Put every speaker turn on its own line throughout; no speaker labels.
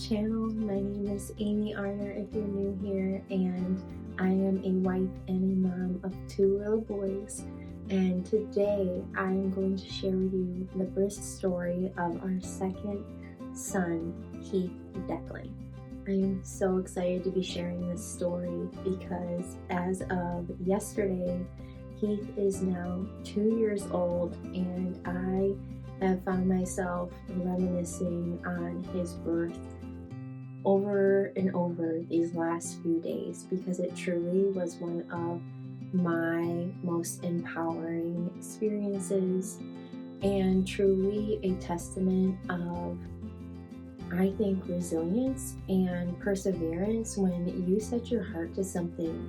channel. My name is Amy Arner if you're new here, and I am a wife and a mom of 2 little boys. And today I'm going to share with you the birth story of our second son, Heath Declan. I am so excited to be sharing this story because as of yesterday, Heath is now 2 years old, and I have found myself reminiscing on his birth over and over these last few days because it truly was one of my most empowering experiences and truly a testament of, I think, resilience and perseverance. When you set your heart to something,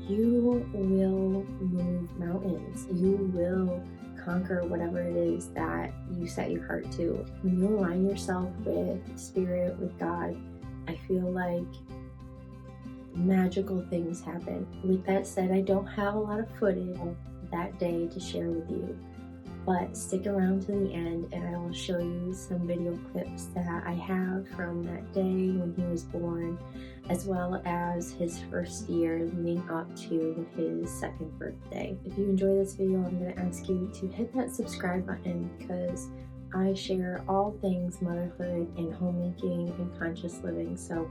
you will move mountains. You will conquer whatever it is that you set your heart to. When you align yourself with Spirit, with God, I feel like magical things happen. With that said, I don't have a lot of footage of that day to share with you, but stick around to the end and I will show you some video clips that I have from that day when he was born, as well as his first year leading up to his second birthday. If you enjoy this video, I'm going to ask you to hit that subscribe button because I share all things motherhood and homemaking and conscious living, so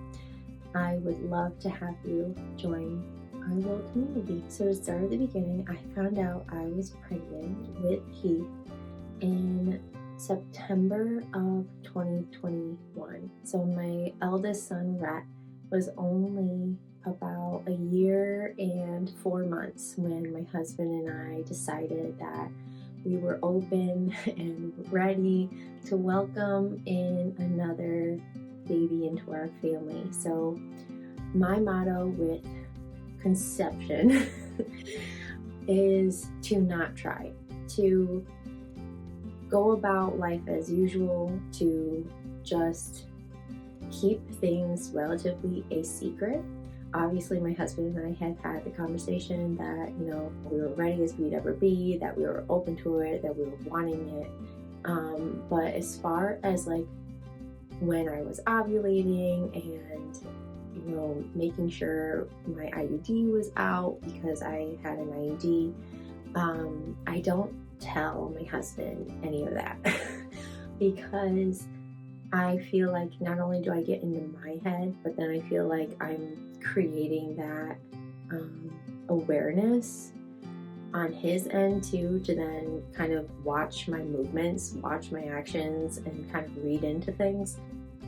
I would love to have you join our little community. So to start at the beginning, I found out I was pregnant with Heath in September of 2021. So my eldest son, Rhett, was only about a year and 4 months when my husband and I decided that we were open and ready to welcome in another baby into our family. So my motto with conception is to not try, to go about life as usual, to just keep things relatively a secret. Obviously, my husband and I had the conversation that, we were ready as we'd ever be, that we were open to it, that we were wanting it. But as far as like when I was ovulating and, making sure my IUD was out because I had an IUD, I don't tell my husband any of that because I feel like not only do I get into my head, but then I feel like I'm creating that awareness on his end too, to then kind of watch my movements, watch my actions, and kind of read into things.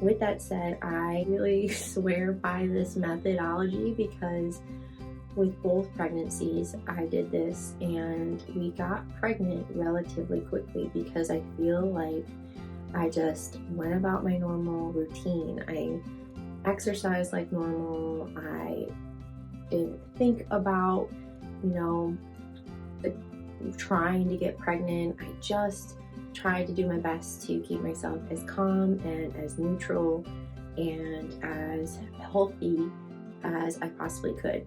With that said, I really swear by this methodology because with both pregnancies, I did this and we got pregnant relatively quickly because I feel like I just went about my normal routine. I exercised like normal. I didn't think about, trying to get pregnant. I just tried to do my best to keep myself as calm and as neutral and as healthy as I possibly could.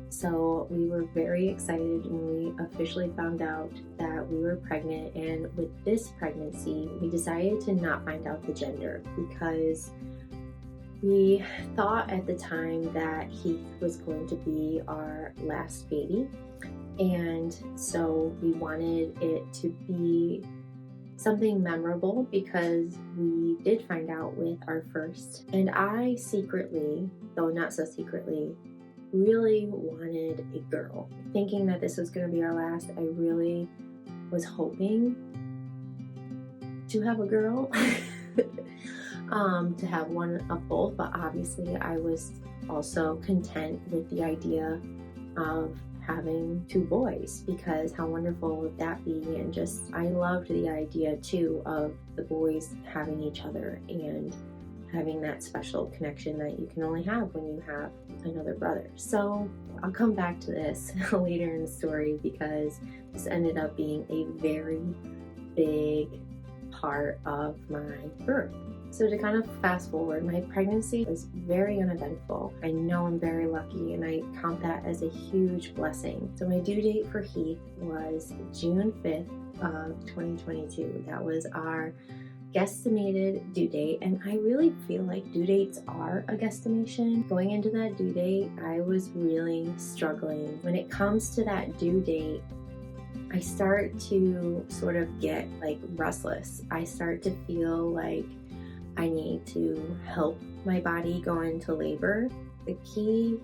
So we were very excited when we officially found out that we were pregnant, and with this pregnancy, we decided to not find out the gender because we thought at the time that Heath was going to be our last baby, and so we wanted it to be something memorable because we did find out with our first, and I secretly, though not so secretly, really wanted a girl. Thinking that this was going to be our last, I really was hoping to have a girl, to have one of both, but obviously I was also content with the idea of having 2 boys because how wonderful would that be? And just, I loved the idea too of the boys having each other and having that special connection that you can only have when you have another brother. So I'll come back to this later in the story because this ended up being a very big part of my birth. So to kind of fast forward, my pregnancy was very uneventful. I know I'm very lucky and I count that as a huge blessing. So my due date for Heath was June 5th of 2022. That was our guesstimated due date, and I really feel like due dates are a guesstimation. Going into that due date, I was really struggling. When it comes to that due date, I start to sort of get like restless. I start to feel like I need to help my body go into labor. The key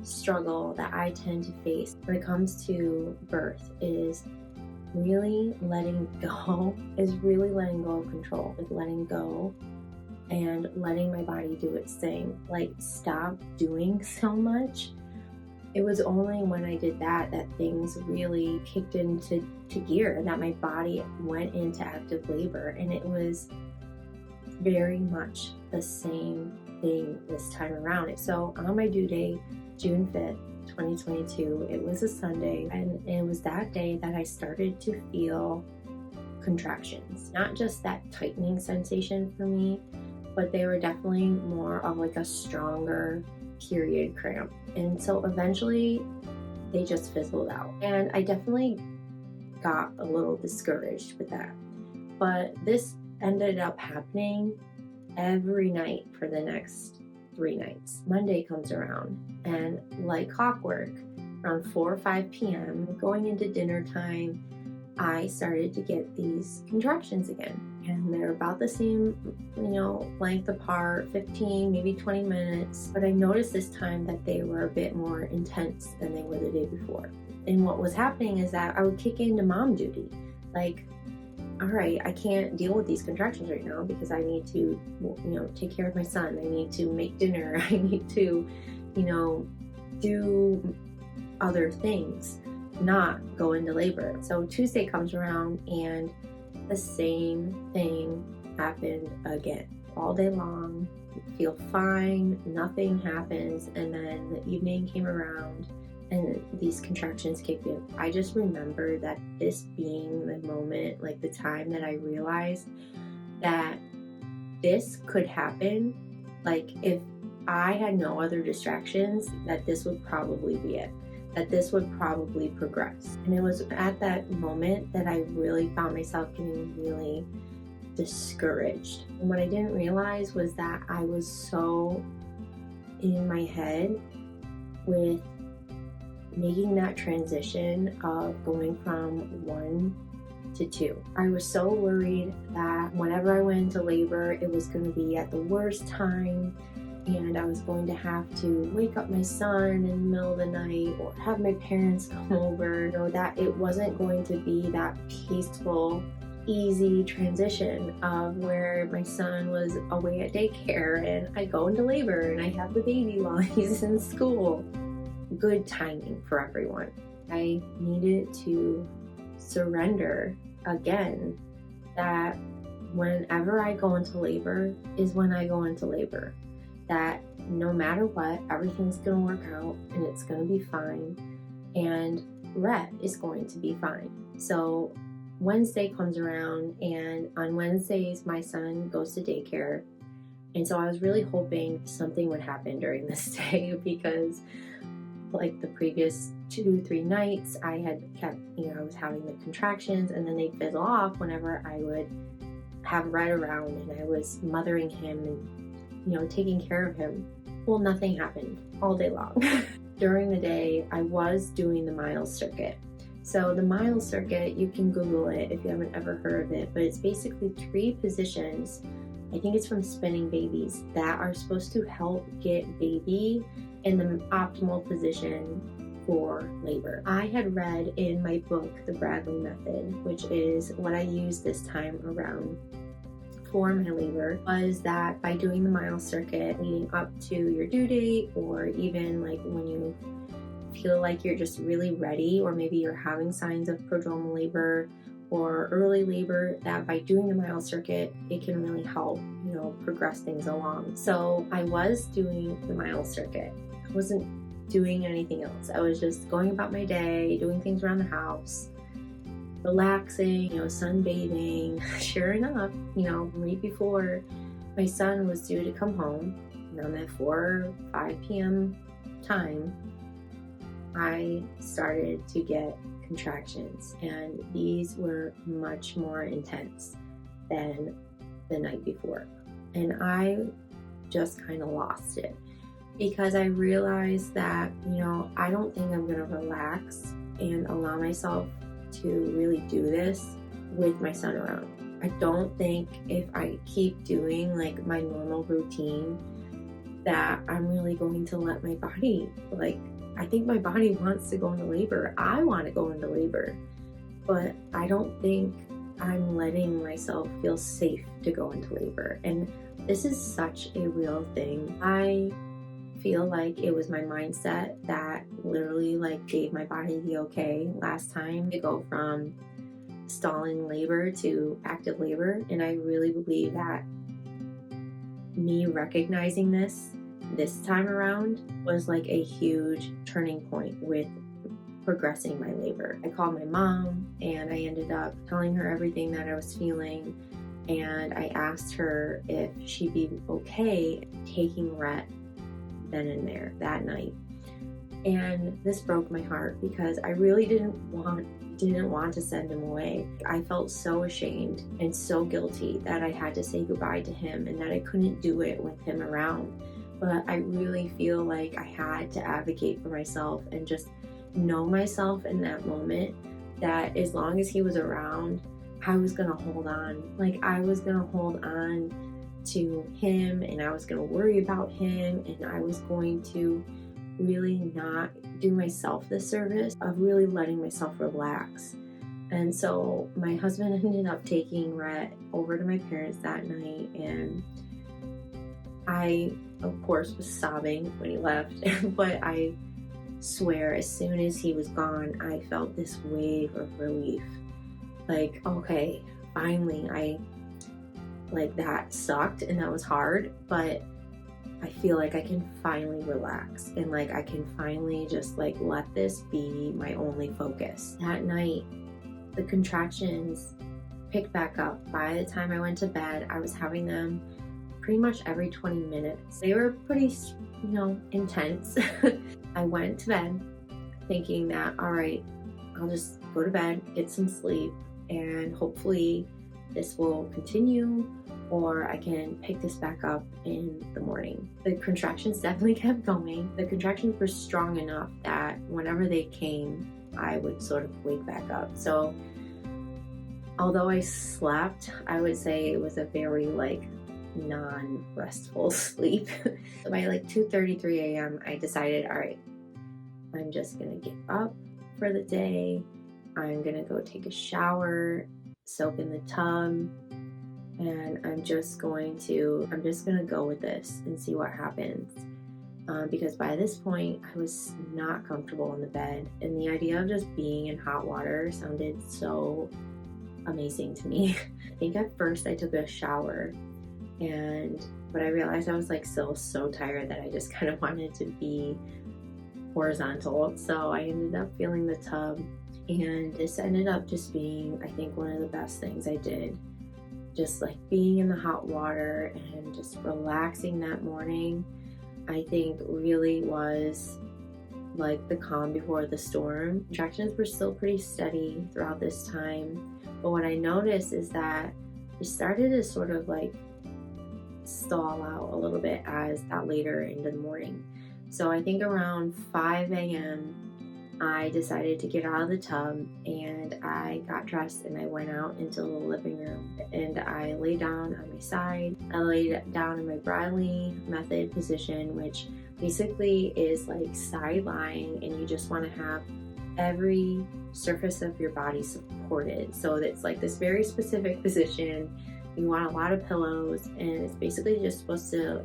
struggle that I tend to face when it comes to birth is really letting go, of control, like letting go and letting my body do its thing, like stop doing so much. It was only when I did that things really kicked into gear and that my body went into active labor, and it was very much the same thing this time around. So on my due date, June 5th, 2022, it was a Sunday, and it was that day that I started to feel contractions. Not just that tightening sensation for me, but they were definitely more of like a stronger period cramp. And so eventually they just fizzled out. And I definitely got a little discouraged with that. But this ended up happening every night for the next 3 nights. Monday comes around, and like clockwork, around 4 or 5 p.m., going into dinner time, I started to get these contractions again. And they're about the same, length apart, 15, maybe 20 minutes. But I noticed this time that they were a bit more intense than they were the day before. And what was happening is that I would kick into mom duty. Like, all right, I can't deal with these contractions right now because I need to, take care of my son. I need to make dinner. I need to, do other things, not go into labor. So Tuesday comes around and the same thing happened again. All day long, feel fine, nothing happens, and then the evening came around and these contractions kicked in. I just remember that this being the moment, like the time that I realized that this could happen. Like if I had no other distractions, that this would probably be it, that this would probably progress. And it was at that moment that I really found myself getting really discouraged. And what I didn't realize was that I was so in my head with making that transition of going from 1 to 2. I was so worried that whenever I went into labor, it was going to be at the worst time, and I was going to have to wake up my son in the middle of the night or have my parents come over. That it wasn't going to be that peaceful, easy transition of where my son was away at daycare and I go into labor and I have the baby while he's in school. Good timing for everyone. I needed to surrender again that whenever I go into labor is when I go into labor. That no matter what, everything's going to work out and it's going to be fine, and Rhett is going to be fine. So Wednesday comes around, and on Wednesdays my son goes to daycare, and so I was really hoping something would happen during this day because like the previous 2-3 nights I had kept, I was having the contractions and then they'd fizzle off whenever I would have Rhett around and I was mothering him and, taking care of him. Well, nothing happened all day long. During the day, I was doing the Miles circuit. So the Miles circuit, you can Google it if you haven't ever heard of it, but it's basically 3 positions, I think it's from Spinning Babies, that are supposed to help get baby in the optimal position for labor. I had read in my book, The Bradley Method, which is what I used this time around for my labor, was that by doing the Miles circuit leading up to your due date, or even like when you feel like you're just really ready, or maybe you're having signs of prodromal labor or early labor, that by doing the Miles circuit, it can really help, progress things along. So I was doing the Miles circuit. I wasn't doing anything else. I was just going about my day, doing things around the house, relaxing, sunbathing. Sure enough, right before my son was due to come home, around that 4 or 5 p.m. time, I started to get contractions, and these were much more intense than the night before. And I just kind of lost it because I realized that, I don't think I'm going to relax and allow myself to really do this with my son around. I don't think if I keep doing like my normal routine that I'm really going to let my body, I think my body wants to go into labor. I want to go into labor, but I don't think I'm letting myself feel safe to go into labor. And this is such a real thing. I feel like it was my mindset that literally gave my body the okay last time to go from stalling labor to active labor. And I really believe that me recognizing this time around was like a huge turning point with progressing my labor. I called my mom and I ended up telling her everything that I was feeling, and I asked her if she'd be okay taking Rhett then and there that night. And this broke my heart because I really didn't want to send him away. I felt so ashamed and so guilty that I had to say goodbye to him and that I couldn't do it with him around. But I really feel like I had to advocate for myself and just know myself in that moment that as long as he was around, I was gonna hold on. I was gonna hold on to him, and I was gonna worry about him, and I was going to really not do myself the service of really letting myself relax. And so my husband ended up taking Rhett over to my parents that night, and I, of course, was sobbing when he left, but I swear as soon as he was gone, I felt this wave of relief. Okay, finally, that sucked and that was hard, but I feel like I can finally relax and I can finally just let this be my only focus. That night, the contractions picked back up. By the time I went to bed, I was having them pretty much every 20 minutes. They were pretty, intense. I went to bed thinking that, all right, I'll just go to bed, get some sleep, and hopefully this will continue, or I can pick this back up in the morning. The contractions definitely kept going. The contractions were strong enough that whenever they came, I would sort of wake back up. So although I slept, I would say it was a very non-restful sleep. So by 2:33 a.m. I decided, all right, I'm just gonna get up for the day. I'm gonna go take a shower, soak in the tub, and I'm just gonna go with this and see what happens. Because by this point I was not comfortable in the bed, and the idea of just being in hot water sounded so amazing to me. I think at first I took a shower, but I realized I was still so tired that I just kind of wanted to be horizontal. So I ended up filling the tub, and this ended up just being, I think, one of the best things I did. Just being in the hot water and just relaxing that morning, I think really was the calm before the storm. Contractions were still pretty steady throughout this time, but what I noticed is that it started to sort of stall out a little bit as got later into the morning. So I think around 5 a.m. I decided to get out of the tub, and I got dressed and I went out into the living room, and I lay down on my side. I laid down in my Bradley method position, which basically is side lying, and you just want to have every surface of your body supported. So it's this very specific position. You want a lot of pillows, and it's basically just supposed to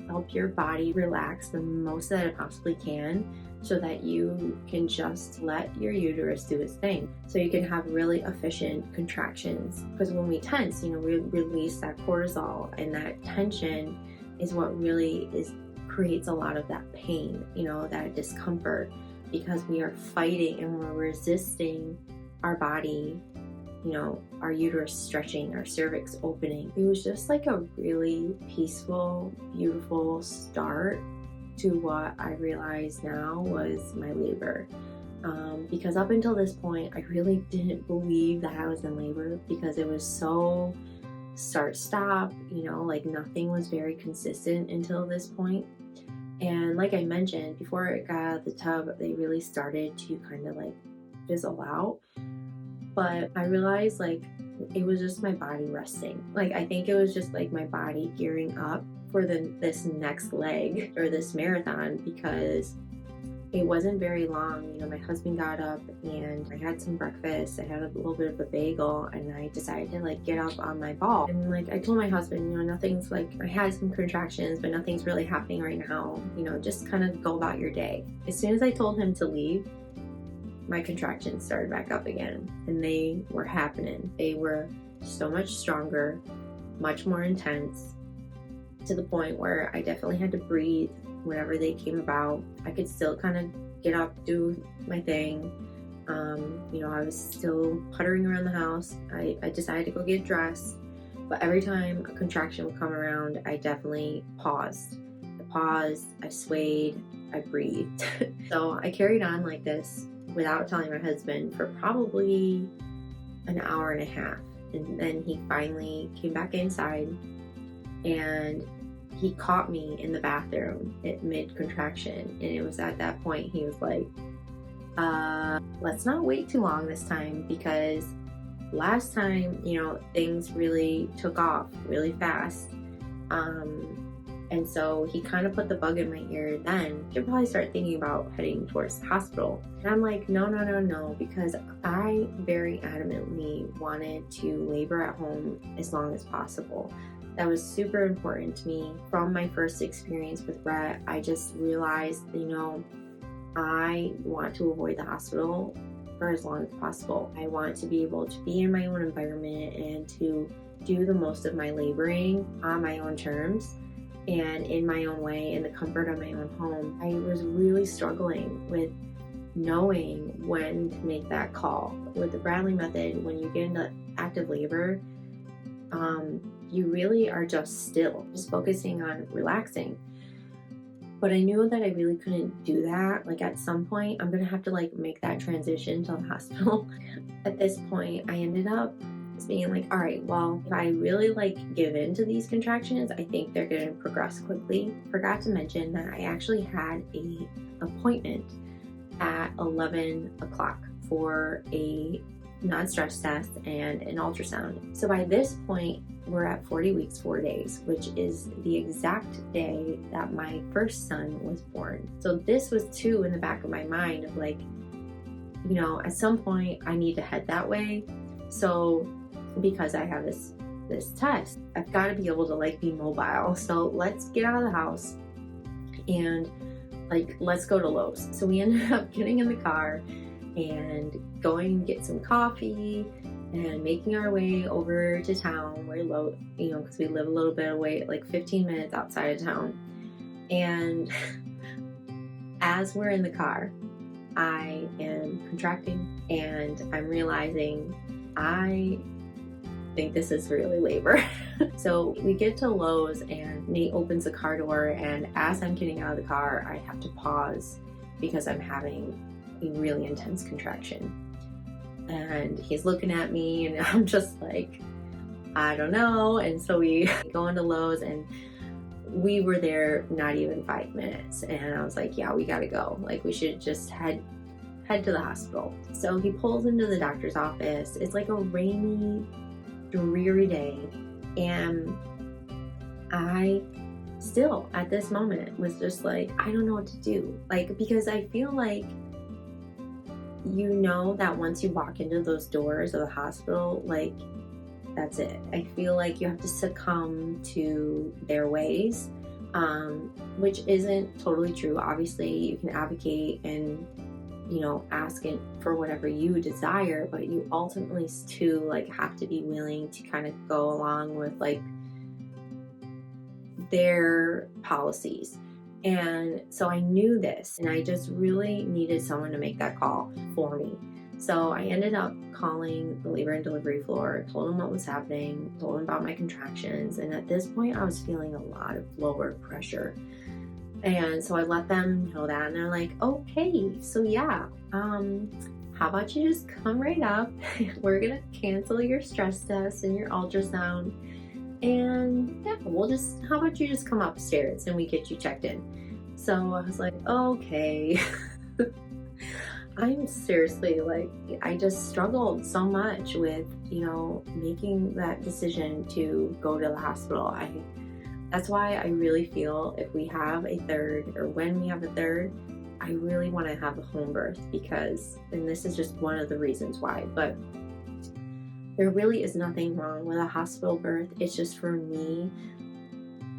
help your body relax the most that it possibly can, so that you can just let your uterus do its thing. So you can have really efficient contractions. Because when we tense, we release that cortisol, and that tension is what really creates a lot of that pain, that discomfort, because we are fighting and we're resisting our body, our uterus stretching, our cervix opening. It was just a really peaceful, beautiful start to what I realize now was my labor. Because up until this point, I really didn't believe that I was in labor, because it was so start stop, like nothing was very consistent until this point. And like I mentioned, before it got out of the tub, they really started to kind of like fizzle out. But I realized like it was just my body resting. Like I think it was just like my body gearing up for this next leg or this marathon, because it wasn't very long. My husband got up and I had some breakfast. I had a little bit of a bagel and I decided to like get up on my ball. And like I told my husband, nothing's like, I had some contractions, but nothing's really happening right now. Just kind of go about your day. As soon as I told him to leave, my contractions started back up again, and they were happening. They were so much stronger, much more intense, to the point where I definitely had to breathe whenever they came about. I could still kind of get up, do my thing. I was still puttering around the house. I decided to go get dressed, but every time a contraction would come around, I definitely paused. I swayed, I breathed. So I carried on like this without telling my husband for probably an hour and a half. And then he finally came back inside and he caught me in the bathroom at mid-contraction. And it was at that point he was like, let's not wait too long this time, because last time, things really took off really fast. And so he kind of put the bug in my ear then. You should probably start thinking about heading towards the hospital. And I'm like, no, because I very adamantly wanted to labor at home as long as possible. That was super important to me. From my first experience with Brett, I just realized, I want to avoid the hospital for as long as possible. I want to be able to be in my own environment and to do the most of my laboring on my own terms and in my own way, in the comfort of my own home. I was really struggling with knowing when to make that call. With the Bradley method, when you get into active labor, you really are just focusing on relaxing. But I knew that I really couldn't do that. Like at some point, I'm gonna have to like make that transition to the hospital. At this point, I ended up being like, all right, well, if I really like give in to these contractions, I think they're gonna progress quickly. Forgot to mention that I actually had a appointment at 11 o'clock for a non-stress test and an ultrasound. So by this point, we're at 40 weeks, 4 days, which is the exact day that my first son was born. So this was too in the back of my mind of like, at some point I need to head that way. So because I have this test, I've got to be able to like be mobile. So let's get out of the house and like, let's go to Lowe's. So we ended up getting in the car and going and get some coffee and making our way over to town where Lowe's, because we live a little bit away, like 15 minutes outside of town. And as we're in the car, I am contracting and I'm realizing I think this is really labor. So we get to Lowe's and Nate opens the car door, and as I'm getting out of the car, I have to pause because I'm having a really intense contraction. And he's looking at me and I'm just like, I don't know. And so we go into Lowe's and we were there not even 5 minutes. And I was like, yeah, we gotta go. Like we should just head to the hospital. So he pulls into the doctor's office. It's like a rainy, dreary day. And I still at this moment was just like, I don't know what to do. Like, because I feel like, that once you walk into those doors of the hospital, like that's it. I feel like you have to succumb to their ways, which isn't totally true. Obviously you can advocate and ask it for whatever you desire, but you ultimately too like have to be willing to kind of go along with like their policies. And so I knew this, and I just really needed someone to make that call for me. So I ended up calling the labor and delivery floor, told them what was happening, told them about my contractions, and at this point I was feeling a lot of lower pressure. And so I let them know that, and they're like, okay, so yeah, how about you just come right up? We're gonna cancel your stress test and your ultrasound, And yeah, how about you just come upstairs and we get you checked in? So I was like, okay. I'm seriously like, I just struggled so much with, making that decision to go to the hospital. That's why I really feel if we have a third, or when we have a third, I really want to have a home birth because, and this is just one of the reasons why, but there really is nothing wrong with a hospital birth. It's just for me,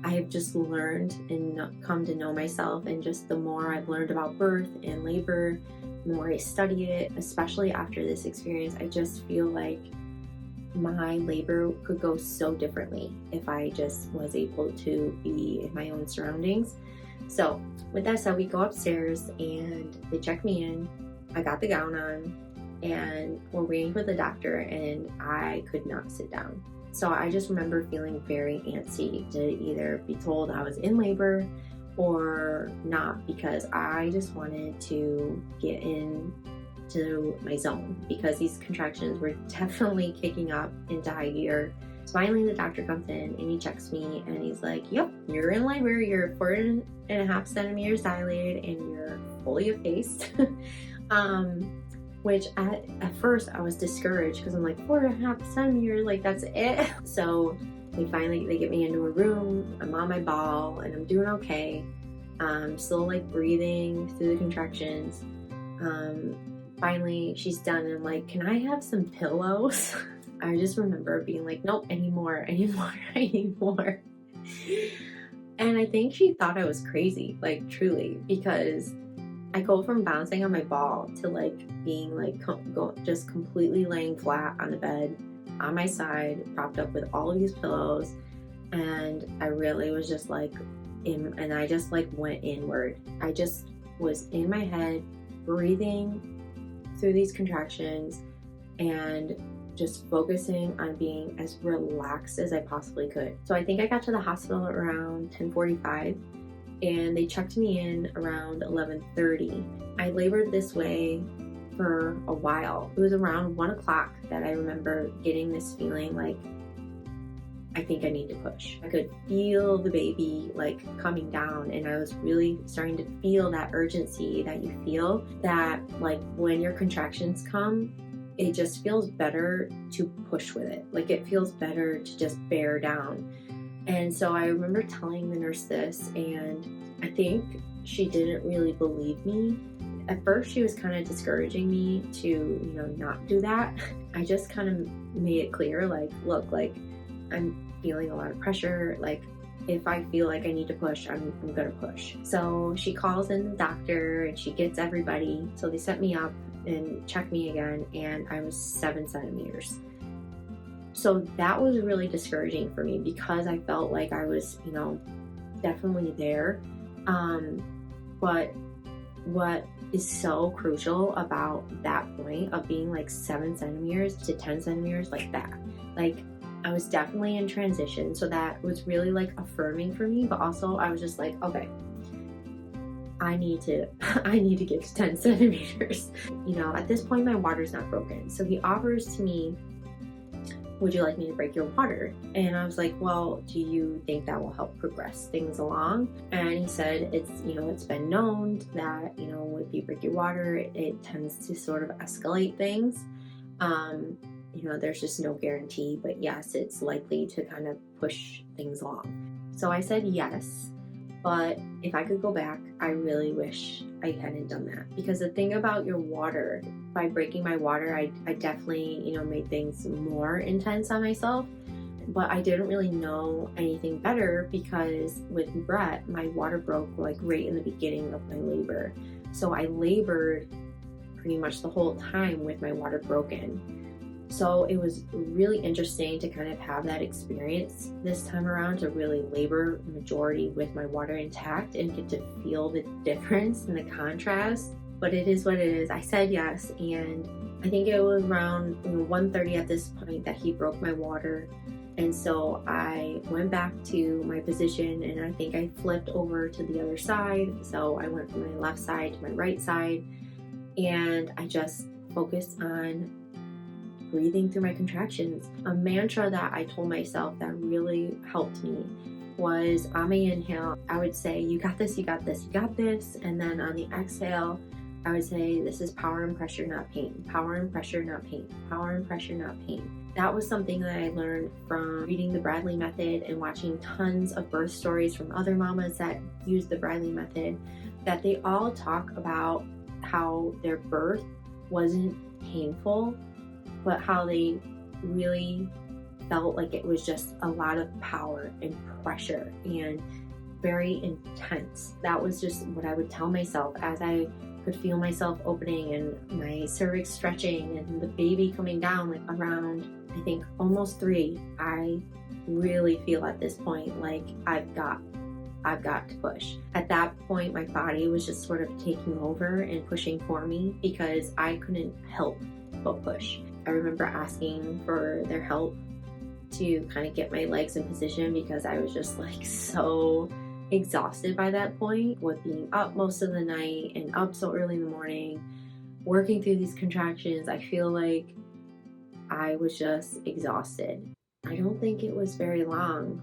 I've just learned and come to know myself, and just the more I've learned about birth and labor, the more I study it, especially after this experience, I just feel like my labor could go so differently if I just was able to be in my own surroundings. So with that said, we go upstairs and they check me in. I got the gown on and we're waiting for the doctor, and I could not sit down. So I just remember feeling very antsy to either be told I was in labor or not, because I just wanted to get into my zone, because these contractions were definitely kicking up into high gear. So finally the doctor comes in and he checks me and he's like, yep, you're in labor, you're 4.5 centimeters dilated and you're fully effaced. Which at first I was discouraged because I'm like, 4.5 centimeters, like that's it. So they get me into a room, I'm on my ball and I'm doing okay. I'm still like breathing through the contractions. Finally she's done and I'm like, can I have some pillows? I just remember being like, nope, anymore. And I think she thought I was crazy, like truly, because I go from bouncing on my ball to like being like just completely laying flat on the bed on my side, propped up with all of these pillows. And I really was just like and I just like went inward. I just was in my head, breathing through these contractions and just focusing on being as relaxed as I possibly could. So I think I got to the hospital around 10:45 and they checked me in around 11:30. I labored this way for a while. It was around 1 o'clock that I remember getting this feeling like, I think I need to push. I could feel the baby like coming down, and I was really starting to feel that urgency that you feel that like when your contractions come, it just feels better to push with it. Like it feels better to just bear down. And so I remember telling the nurse this, and I think she didn't really believe me. At first she was kind of discouraging me to, not do that. I just kind of made it clear, like, look, like I'm feeling a lot of pressure. Like if I feel like I need to push, I'm gonna push. So she calls in the doctor and she gets everybody. So they set me up and checked me again, and I was 7 centimeters. So that was really discouraging for me because I felt like I was, definitely there. But what is so crucial about that point of being like 7 centimeters to 10 centimeters like that, like I was definitely in transition. So that was really like affirming for me, but also I was just like, okay, I need to get to 10 centimeters. At this point my water's not broken. So he offers to me, would you like me to break your water? And I was like, well, do you think that will help progress things along? And he said, it's been known that, if you break your water, it tends to sort of escalate things. There's just no guarantee, but yes, it's likely to kind of push things along. So I said yes, but if I could go back, I really wish I hadn't done that. Because the thing about your water, by breaking my water, I definitely, made things more intense on myself. But I didn't really know anything better because with Brett, my water broke like right in the beginning of my labor. So I labored pretty much the whole time with my water broken. So it was really interesting to kind of have that experience this time around, to really labor majority with my water intact and get to feel the difference and the contrast. But it is what it is. I said yes, and I think it was around 1:30 at this point that he broke my water. And so I went back to my position, and I think I flipped over to the other side. So I went from my left side to my right side, and I just focused on breathing through my contractions. A mantra that I told myself that really helped me was on my inhale, I would say, you got this, you got this, you got this. And then on the exhale, I would say, this is power and pressure, not pain. Power and pressure, not pain. Power and pressure, not pain. That was something that I learned from reading the Bradley method and watching tons of birth stories from other mamas that use the Bradley method, that they all talk about how their birth wasn't painful, but how they really felt like it was just a lot of power and pressure and very intense. That was just what I would tell myself as I could feel myself opening and my cervix stretching and the baby coming down, like around, I think, almost 3. I really feel at this point like I've got to push. At that point, my body was just sort of taking over and pushing for me because I couldn't help but push. I remember asking for their help to kind of get my legs in position because I was just like so exhausted by that point, with being up most of the night and up so early in the morning, working through these contractions. I feel like I was just exhausted. I don't think it was very long,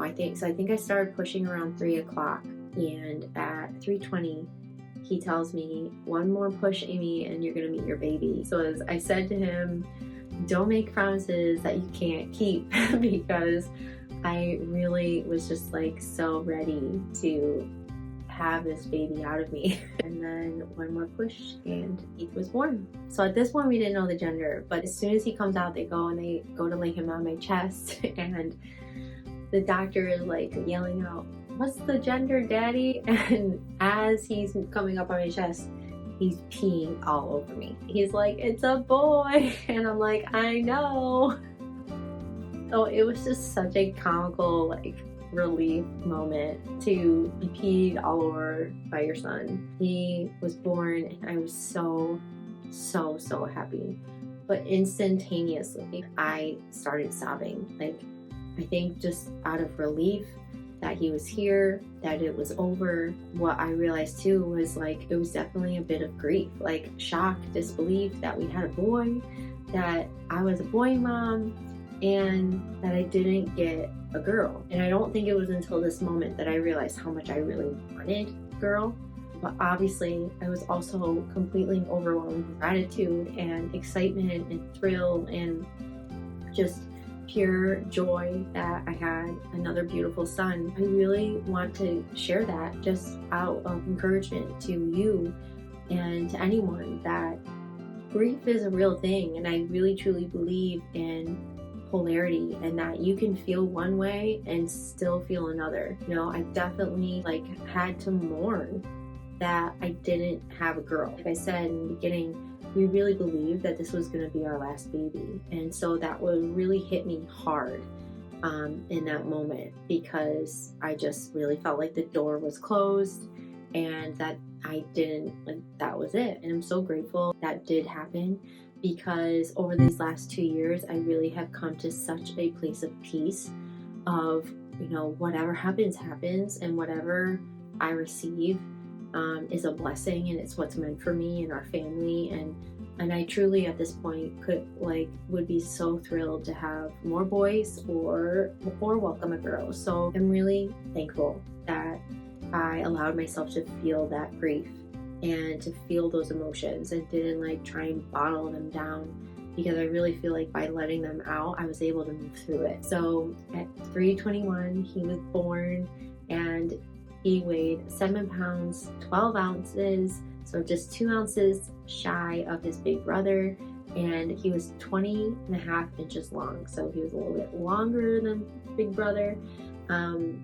I think I started pushing around 3 o'clock, and at 3:20 he tells me, one more push, Amy, and you're gonna meet your baby. So as I said to him, don't make promises that you can't keep because I really was just like so ready to have this baby out of me. And then one more push and he was born. So at this point we didn't know the gender, but as soon as he comes out, they go to lay him on my chest and the doctor is like yelling out, "What's the gender, daddy?" And as he's coming up on my chest, he's peeing all over me. He's like, "It's a boy." And I'm like, "I know." So it was just such a comical, relief moment to be peed all over by your son. He was born and I was so happy. But instantaneously, I started sobbing. I think just out of relief that he was here, that it was over. What I realized too was it was definitely a bit of grief, shock, disbelief that we had a boy, that I was a boy mom, and that I didn't get a girl. And I don't think it was until this moment that I realized how much I really wanted a girl. But obviously I was also completely overwhelmed with gratitude and excitement and thrill and just pure joy that I had another beautiful son. I really want to share that just out of encouragement to you and to anyone, that grief is a real thing, and I really truly believe in polarity, and that you can feel one way and still feel another. I definitely had to mourn that I didn't have a girl. Like I said in the beginning, we really believed that this was going to be our last baby, and so that would really hit me hard in that moment, because I just really felt like the door was closed and that that was it. And I'm so grateful that did happen, because over these last 2 years, I really have come to such a place of peace of, whatever happens, and whatever I receive is a blessing, and it's what's meant for me and our family. And I truly at this point would be so thrilled to have more boys or welcome a girl. So I'm really thankful that I allowed myself to feel that grief and to feel those emotions and didn't try and bottle them down, because I really feel like by letting them out, I was able to move through it. So at 3:21, he was born, and he weighed 7 pounds, 12 ounces, so just 2 ounces shy of his big brother, and he was 20.5 inches long, so he was a little bit longer than big brother,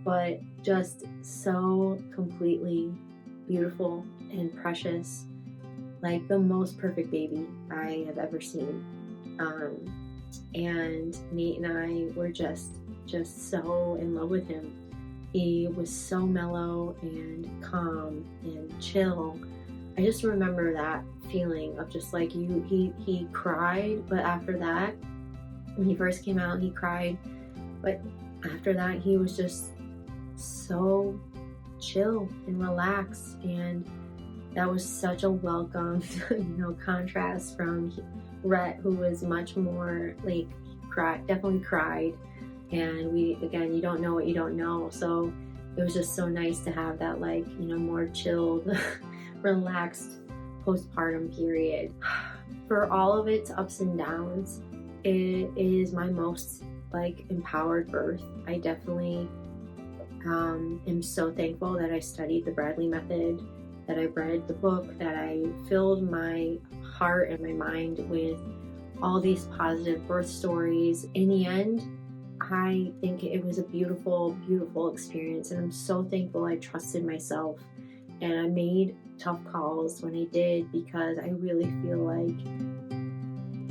but just so completely beautiful and precious, like the most perfect baby I have ever seen. And Nate and I were just so in love with him. He was so mellow and calm and chill. I just remember that feeling of just he cried, but after that, when he first came out, he cried, but after that, he was just so chill and relaxed, and that was such a welcome, contrast from Rhett, who was much more like definitely cried, and again, you don't know what you don't know, so it was just so nice to have that, like, you know, more chilled relaxed postpartum period. For all of its ups and downs, it is my most like empowered birth. I definitely am so thankful that I studied the Bradley method, that I read the book, that I filled my heart and my mind with all these positive birth stories. In the end, I think it was a beautiful, beautiful experience, and I'm so thankful I trusted myself and I made tough calls when I did, because I really feel like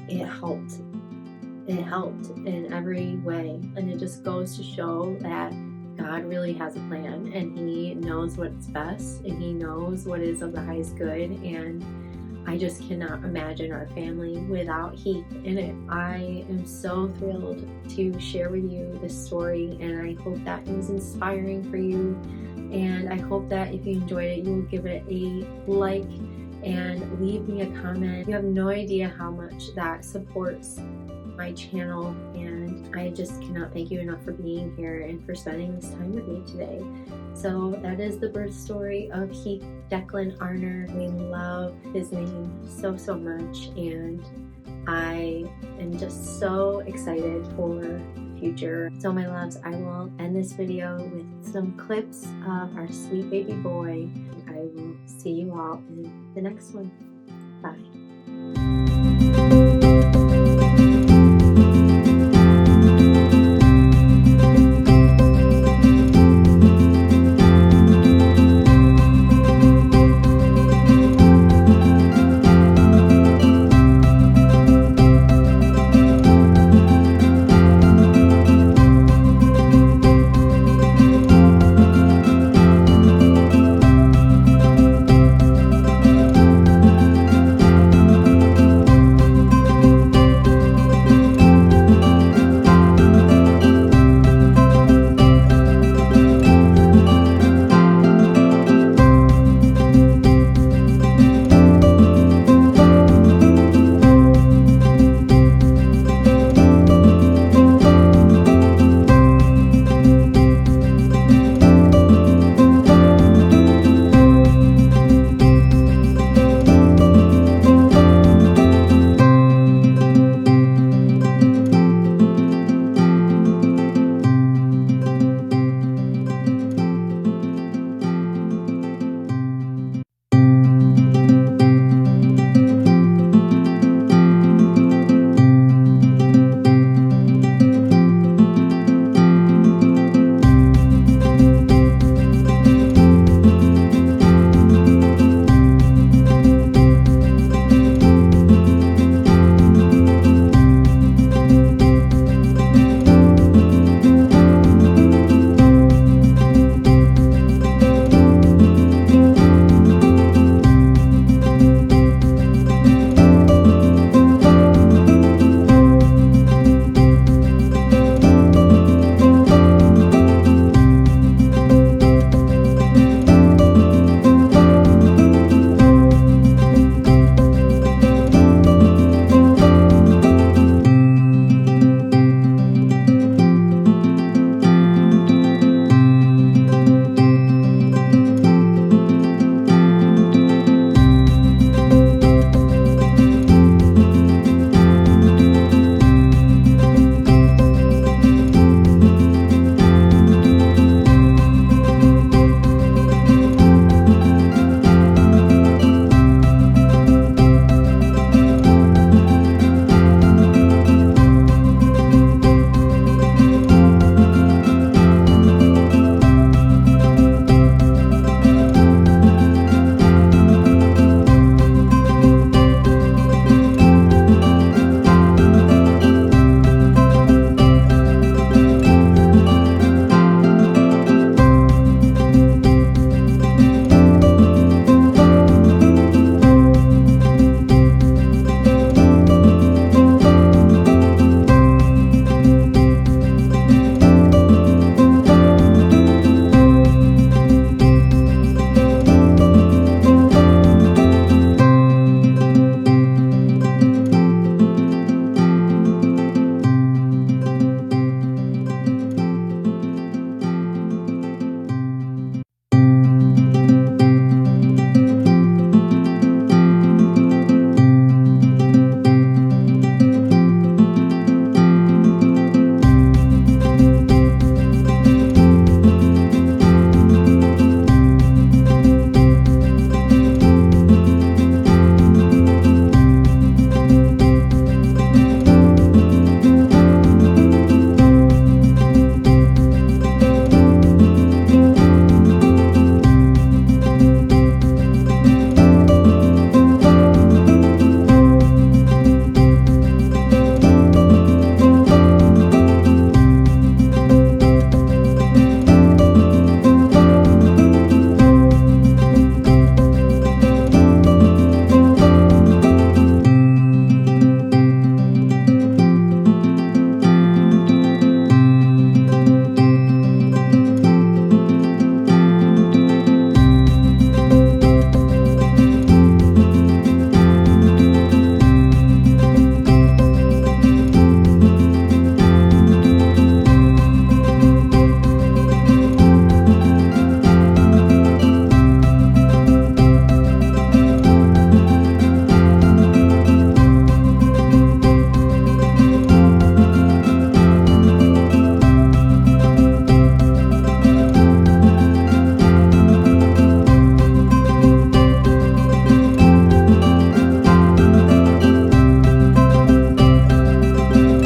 it helped. It helped in every way, and it just goes to show that God really has a plan, and He knows what's best, and He knows what is of the highest good, and I just cannot imagine our family without Heath in it. I am so thrilled to share with you this story, and I hope that it was inspiring for you, and I hope that if you enjoyed it, you will give it a like and leave me a comment. You have no idea how much that supports my channel, and I just cannot thank you enough for being here and for spending this time with me today. So that is the birth story of Heath Declan Arner. We love his name so, so much, and I am just so excited for the future. So my loves, I will end this video with some clips of our sweet baby boy. I will see you all in the next one. Bye.